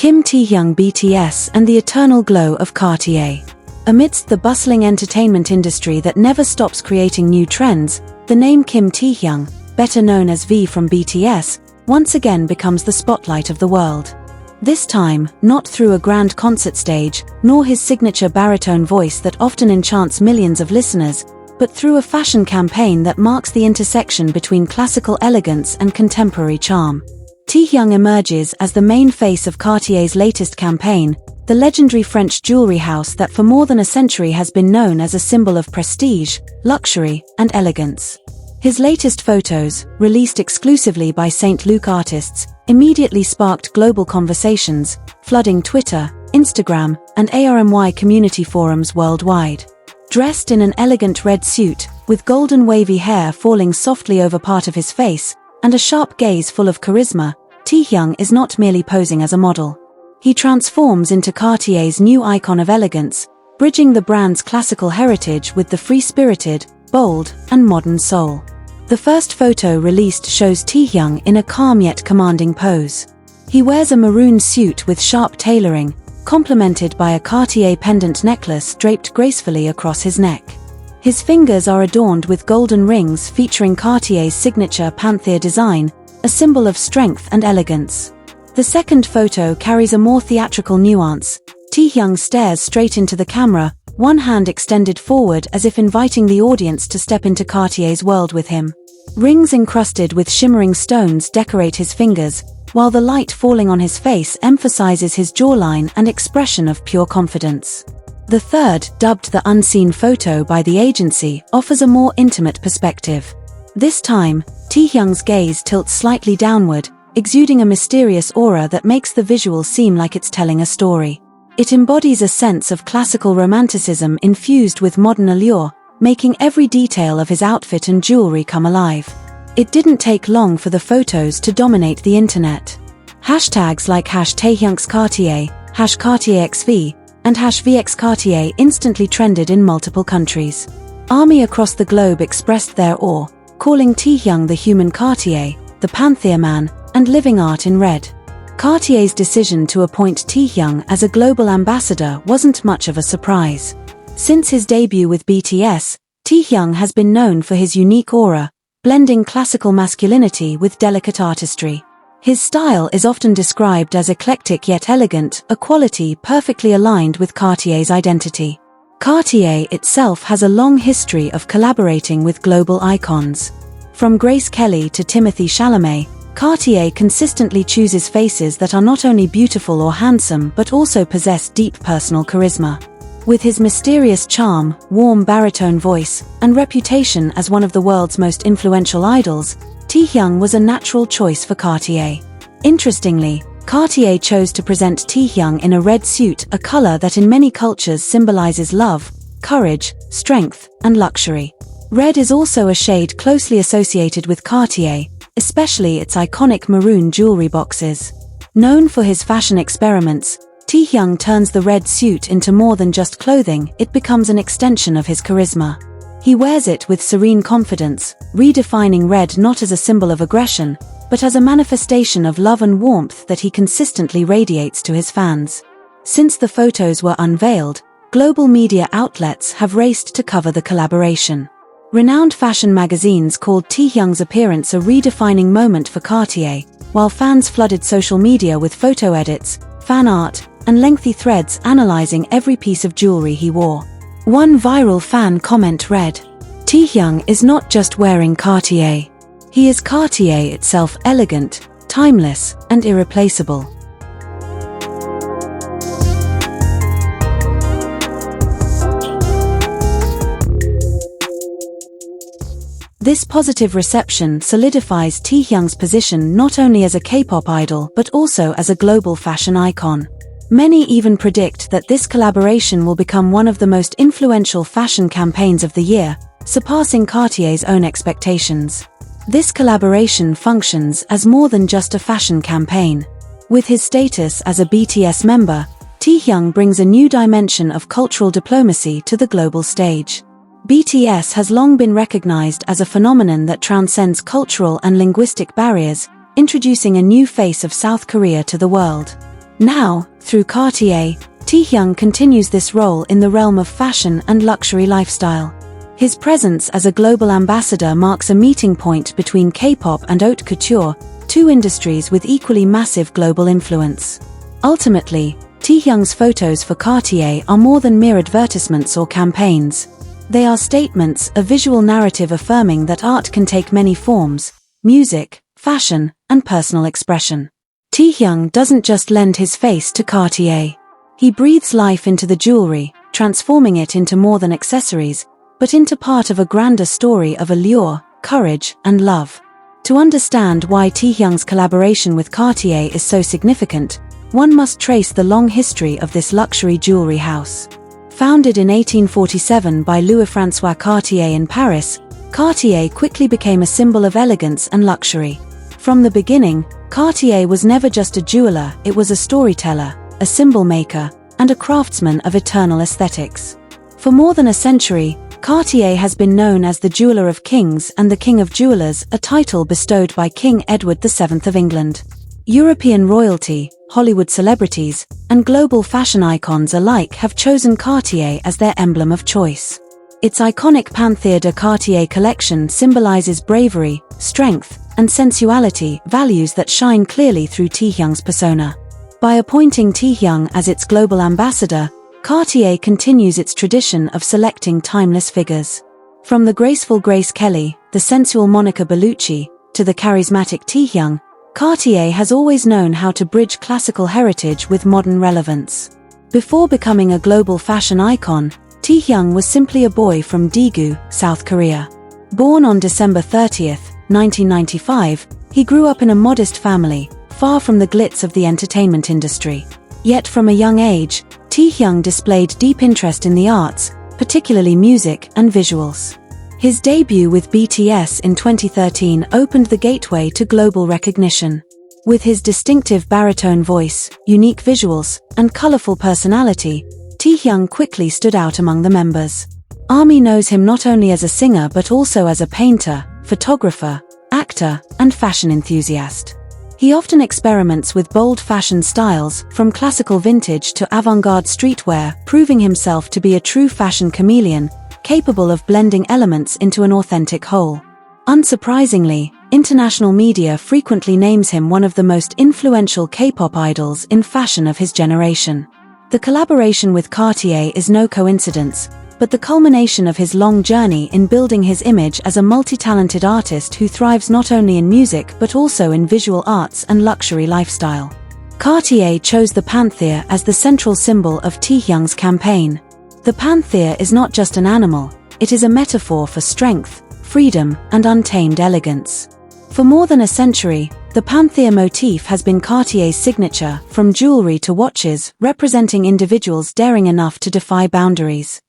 Kim Taehyung BTS and the eternal glow of Cartier. Amidst the bustling entertainment industry that never stops creating new trends, the name Kim Taehyung, better known as V from BTS, once again becomes the spotlight of the world. This time, not through a grand concert stage, nor his signature baritone voice that often enchants millions of listeners, but through a fashion campaign that marks the intersection between classical elegance and contemporary charm. Taehyung emerges as the main face of Cartier's latest campaign, the legendary French jewelry house that for more than a century has been known as a symbol of prestige, luxury, and elegance. His latest photos, released exclusively by St. Luke artists, immediately sparked global conversations, flooding Twitter, Instagram, and ARMY community forums worldwide. Dressed in an elegant red suit, with golden wavy hair falling softly over part of his face, and a sharp gaze full of charisma, Taehyung is not merely posing as a model. He transforms into Cartier's new icon of elegance, bridging the brand's classical heritage with the free-spirited, bold, and modern soul. The first photo released shows Taehyung in a calm yet commanding pose. He wears a maroon suit with sharp tailoring, complemented by a Cartier pendant necklace draped gracefully across his neck. His fingers are adorned with golden rings featuring Cartier's signature panthère design, a symbol of strength and elegance. The second photo carries a more theatrical nuance. Taehyung stares straight into the camera, one hand extended forward as if inviting the audience to step into Cartier's world with him. Rings encrusted with shimmering stones decorate his fingers, while the light falling on his face emphasizes his jawline and expression of pure confidence. The third, dubbed the unseen photo by the agency, offers a more intimate perspective. This time, Taehyung's gaze tilts slightly downward, exuding a mysterious aura that makes the visual seem like it's telling a story. It embodies a sense of classical romanticism infused with modern allure, making every detail of his outfit and jewelry come alive. It didn't take long for the photos to dominate the internet. Hashtags like #TaehyungsCartier, #CartierXV, and #VXCartier instantly trended in multiple countries. Armies across the globe expressed their awe, calling Taehyung the Human Cartier, the Panthère Man, and living art in red. Cartier's decision to appoint Taehyung as a global ambassador wasn't much of a surprise. Since his debut with BTS, Taehyung has been known for his unique aura, blending classical masculinity with delicate artistry. His style is often described as eclectic yet elegant, a quality perfectly aligned with Cartier's identity. Cartier itself has a long history of collaborating with global icons. From Grace Kelly to Timothée Chalamet, Cartier consistently chooses faces that are not only beautiful or handsome but also possess deep personal charisma. With his mysterious charm, warm baritone voice, and reputation as one of the world's most influential idols, Taehyung was a natural choice for Cartier. Interestingly, Cartier chose to present Taehyung in a red suit, a color that in many cultures symbolizes love, courage, strength, and luxury. Red is also a shade closely associated with Cartier, especially its iconic maroon jewelry boxes. Known for his fashion experiments, Taehyung turns the red suit into more than just clothing, it becomes an extension of his charisma. He wears it with serene confidence, redefining red not as a symbol of aggression, but as a manifestation of love and warmth that he consistently radiates to his fans. Since the photos were unveiled, global media outlets have raced to cover the collaboration. Renowned fashion magazines called Taehyung's appearance a redefining moment for Cartier, while fans flooded social media with photo edits, fan art, and lengthy threads analyzing every piece of jewelry he wore. One viral fan comment read, "Taehyung is not just wearing Cartier. He is Cartier itself, elegant, timeless, and irreplaceable." This positive reception solidifies Taehyung's position not only as a K-pop idol but also as a global fashion icon. Many even predict that this collaboration will become one of the most influential fashion campaigns of the year, surpassing Cartier's own expectations. This collaboration functions as more than just a fashion campaign. With his status as a BTS member, Taehyung brings a new dimension of cultural diplomacy to the global stage. BTS has long been recognized as a phenomenon that transcends cultural and linguistic barriers, introducing a new face of South Korea to the world. Now, through Cartier, Taehyung continues this role in the realm of fashion and luxury lifestyle. His presence as a global ambassador marks a meeting point between K-pop and haute couture, two industries with equally massive global influence. Ultimately, Taehyung's photos for Cartier are more than mere advertisements or campaigns. They are statements, a visual narrative affirming that art can take many forms: music, fashion, and personal expression. Taehyung doesn't just lend his face to Cartier. He breathes life into the jewelry, transforming it into more than accessories, but into part of a grander story of allure, courage, and love. To understand why Taehyung's collaboration with Cartier is so significant, one must trace the long history of this luxury jewelry house. Founded in 1847 by Louis-François Cartier in Paris, Cartier quickly became a symbol of elegance and luxury. From the beginning, Cartier was never just a jeweler, it was a storyteller, a symbol maker, and a craftsman of eternal aesthetics. For more than a century, Cartier has been known as the Jeweler of Kings and the King of Jewelers, a title bestowed by King Edward VII of England. European royalty, Hollywood celebrities, and global fashion icons alike have chosen Cartier as their emblem of choice. Its iconic Panthère de Cartier collection symbolizes bravery, strength, and sensuality, values that shine clearly through Taehyung's persona. By appointing Taehyung as its global ambassador, Cartier continues its tradition of selecting timeless figures. From the graceful Grace Kelly, the sensual Monica Bellucci, to the charismatic Taehyung, Cartier has always known how to bridge classical heritage with modern relevance. Before becoming a global fashion icon, Taehyung was simply a boy from Daegu, South Korea. Born on December 30, 1995, he grew up in a modest family, far from the glitz of the entertainment industry. Yet from a young age, Taehyung displayed deep interest in the arts, particularly music and visuals. His debut with BTS in 2013 opened the gateway to global recognition. With his distinctive baritone voice, unique visuals, and colorful personality, Taehyung quickly stood out among the members. ARMY knows him not only as a singer but also as a painter, photographer, actor, and fashion enthusiast. He often experiments with bold fashion styles, from classical vintage to avant-garde streetwear, proving himself to be a true fashion chameleon, capable of blending elements into an authentic whole. Unsurprisingly, international media frequently names him one of the most influential K-pop idols in fashion of his generation. The collaboration with Cartier is no coincidence, but the culmination of his long journey in building his image as a multi-talented artist who thrives not only in music but also in visual arts and luxury lifestyle. Cartier chose the Panthère as the central symbol of Taehyung's campaign. The Panthère is not just an animal, it is a metaphor for strength, freedom, and untamed elegance. For more than a century, the Panthère motif has been Cartier's signature, from jewelry to watches, representing individuals daring enough to defy boundaries.